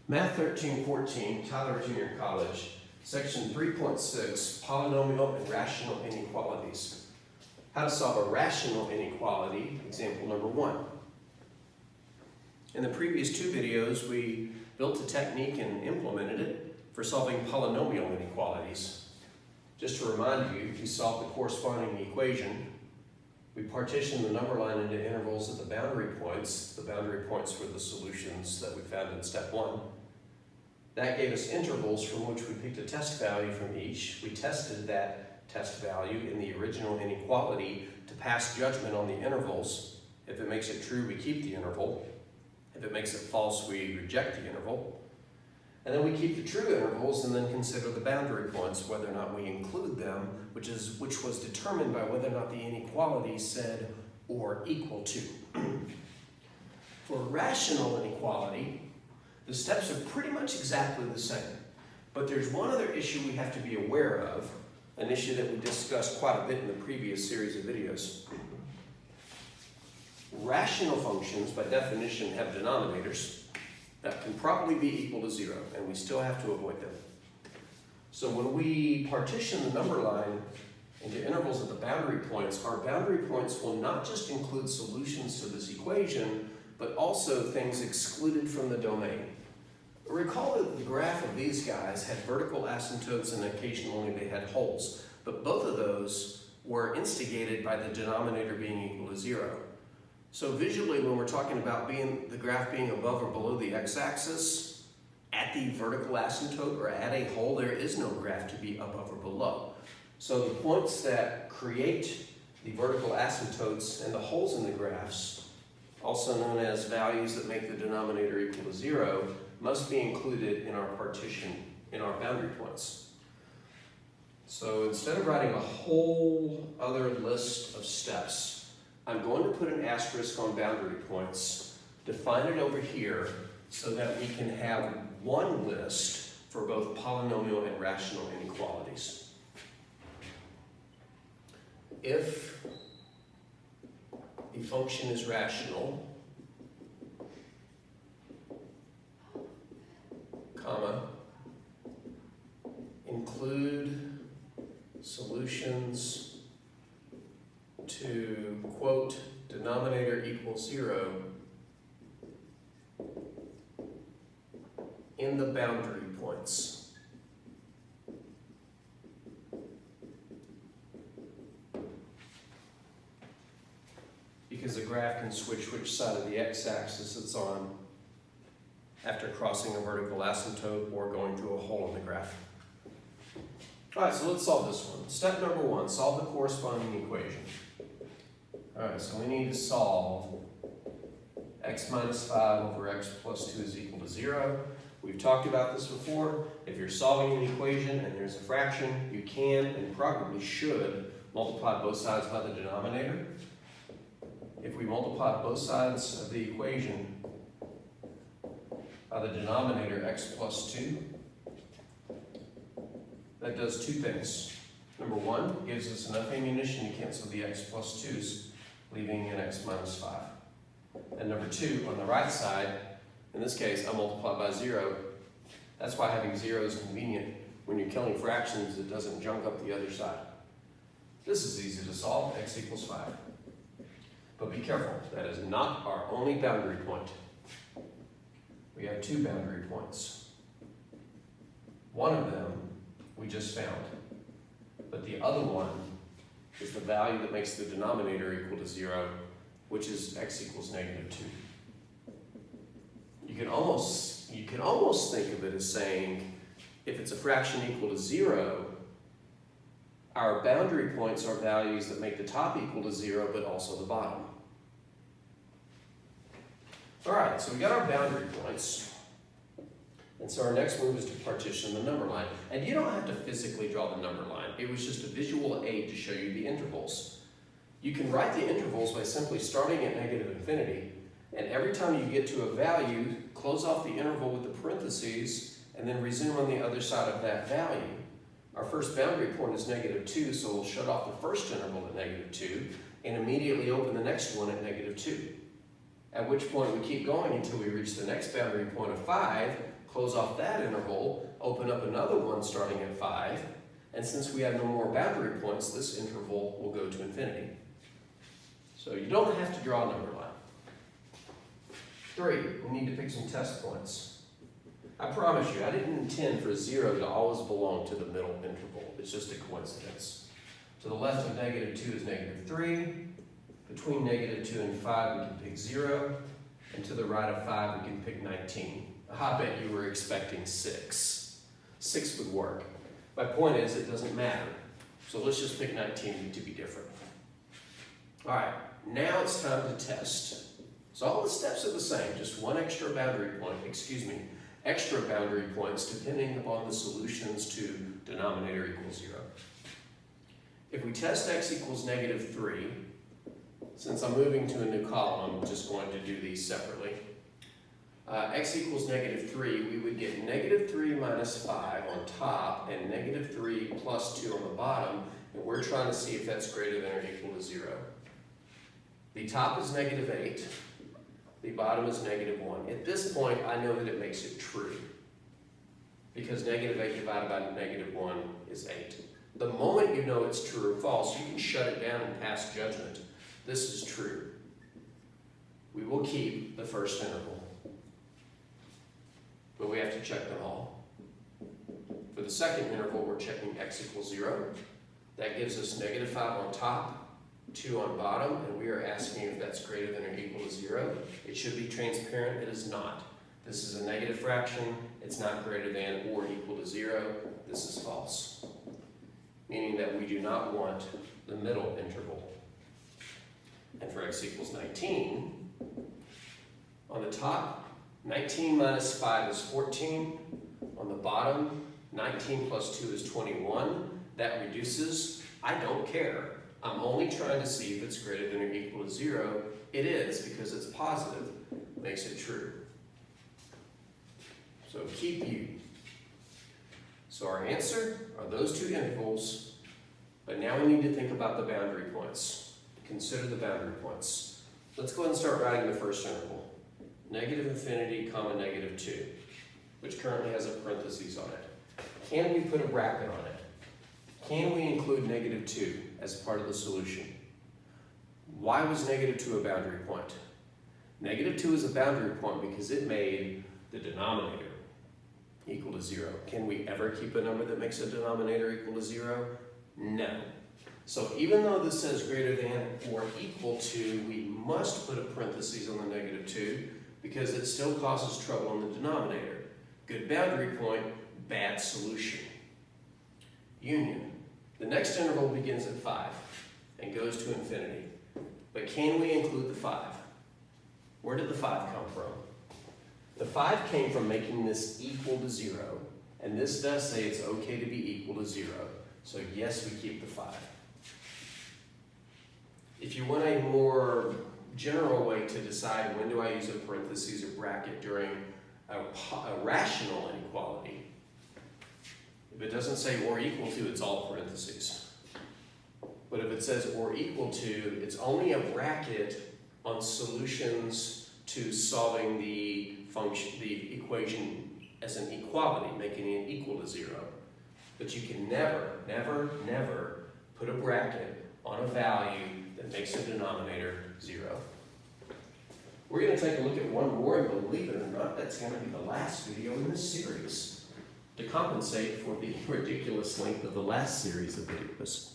Math 1314, Tyler Junior College, Section 3.6, Polynomial and Rational Inequalities. How to solve a rational inequality, example number 1. In the previous two videos, we built a technique and implemented it for solving polynomial inequalities. Just to remind you, we solved the corresponding equation. We partitioned the number line into intervals at the boundary points. The boundary points were the solutions that we found in step 1. That gave us intervals from which we picked a test value from each. We tested that test value in the original inequality to pass judgment on the intervals. If it makes it true, we keep the interval. If it makes it false, we reject the interval. And then we keep the true intervals and then consider the boundary points, whether or not we include them, which was determined by whether or not the inequality said or equal to. For rational inequality, the steps are pretty much exactly the same. But there's one other issue we have to be aware of, an issue that we discussed quite a bit in the previous series of videos. Rational functions, by definition, have denominators that can probably be equal to 0, and we still have to avoid them. So when we partition the number line into intervals at the boundary points, our boundary points will not just include solutions to this equation, but also things excluded from the domain. Recall that the graph of these guys had vertical asymptotes and occasionally they had holes, but both of those were instigated by the denominator being equal to 0. So visually, when we're talking about the graph being above or below the x-axis, at the vertical asymptote or at a hole, there is no graph to be above or below. So the points that create the vertical asymptotes and the holes in the graphs, also known as values that make the denominator equal to 0, must be included in our partition, in our boundary points. So instead of writing a whole other list of steps, I'm going to put an asterisk on boundary points, define it over here, so that we can have one list for both polynomial and rational inequalities. If a function is rational, comma, include solutions to, quote, denominator equals 0 in the boundary points. Because the graph can switch which side of the x-axis it's on after crossing a vertical asymptote or going through a hole in the graph. All right, so let's solve this one. Step number 1, solve the corresponding equation. All right, so we need to solve x minus 5 over x plus 2 is equal to 0. We've talked about this before. If you're solving an equation and there's a fraction, you can and probably should multiply both sides by the denominator. If we multiply both sides of the equation by the denominator x plus 2, that does two things. Number 1, gives us enough ammunition to cancel the x plus 2's, leaving an x minus 5. And number 2, on the right side, in this case, I multiply by 0. That's why having 0 is convenient. When you're killing fractions, it doesn't junk up the other side. This is easy to solve, x equals 5. But be careful, that is not our only boundary point. We have two boundary points. One of them we just found, but the other one is the value that makes the denominator equal to 0, which is x equals negative 2. You can almost think of it as saying, if it's a fraction equal to 0, our boundary points are values that make the top equal to 0, but also the bottom. All right, so we got our boundary points. And so our next move is to partition the number line. And you don't have to physically draw the number line. It was just a visual aid to show you the intervals. You can write the intervals by simply starting at negative infinity, and every time you get to a value, close off the interval with the parentheses, and then resume on the other side of that value. Our first boundary point is negative 2, so we'll shut off the first interval at negative 2, and immediately open the next one at negative 2. At which point we keep going until we reach the next boundary point of 5, Close off that interval, open up another one starting at 5, and since we have no more boundary points, this interval will go to infinity. So you don't have to draw a number line. 3, we need to pick some test points. I promise you, I didn't intend for 0 to always belong to the middle interval. It's just a coincidence. To the left of -2 is -3. Between -2 and 5, we can pick 0. And to the right of 5, we can pick 19. I bet you were expecting 6. 6 would work. My point is, it doesn't matter. So let's just pick 19 to be different. All right, now it's time to test. So all the steps are the same, just one extra boundary point, extra boundary points depending upon the solutions to denominator equals 0. If we test x equals -3, since I'm moving to a new column, I'm just going to do these separately. X equals -3, we would get -3 minus 5 on top and -3 plus 2 on the bottom, and we're trying to see if that's greater than or equal to 0. The top is -8, the bottom is -1. At this point, I know that it makes it true, because -8 divided by -1 is 8. The moment you know it's true or false, you can shut it down and pass judgment. This is true. We will keep the first interval, but we have to check them all. For the second interval, we're checking x equals 0. That gives us -5 on top, 2 on bottom, and we are asking if that's greater than or equal to 0. It should be transparent. It is not. This is a negative fraction. It's not greater than or equal to 0. This is false, meaning that we do not want the middle interval. And for x equals 19, on the top, 19 minus 5 is 14. On the bottom, 19 plus 2 is 21. That reduces. I don't care. I'm only trying to see if it's greater than or equal to 0. It is, because it's positive, makes it true. So keep U. So our answer are those two intervals, but now we need to think about the boundary points. Consider the boundary points. Let's go ahead and start writing the first interval. -infinity, -2, which currently has a parentheses on it. Can we put a bracket on it? Can we include -2 as part of the solution? Why was -2 a boundary point? -2 is a boundary point because it made the denominator equal to 0. Can we ever keep a number that makes a denominator equal to 0? No. So even though this says greater than or equal to, we must put a parentheses on the -2 because it still causes trouble in the denominator. Good boundary point, bad solution. Union. The next interval begins at 5 and goes to infinity. But can we include the 5? Where did the 5 come from? The 5 came from making this equal to 0, and this does say it's okay to be equal to 0. So yes, we keep the 5. If you want a more general way to decide when do I use a parentheses or bracket during a rational inequality, if it doesn't say or equal to, it's all parentheses. But if it says or equal to, it's only a bracket on solutions to solving the function, the equation as an equality, making it equal to 0. But you can never, never, never put a bracket on a value that makes the denominator 0. We're going to take a look at one more, and believe it or not, that's going to be the last video in this series to compensate for the ridiculous length of the last series of videos.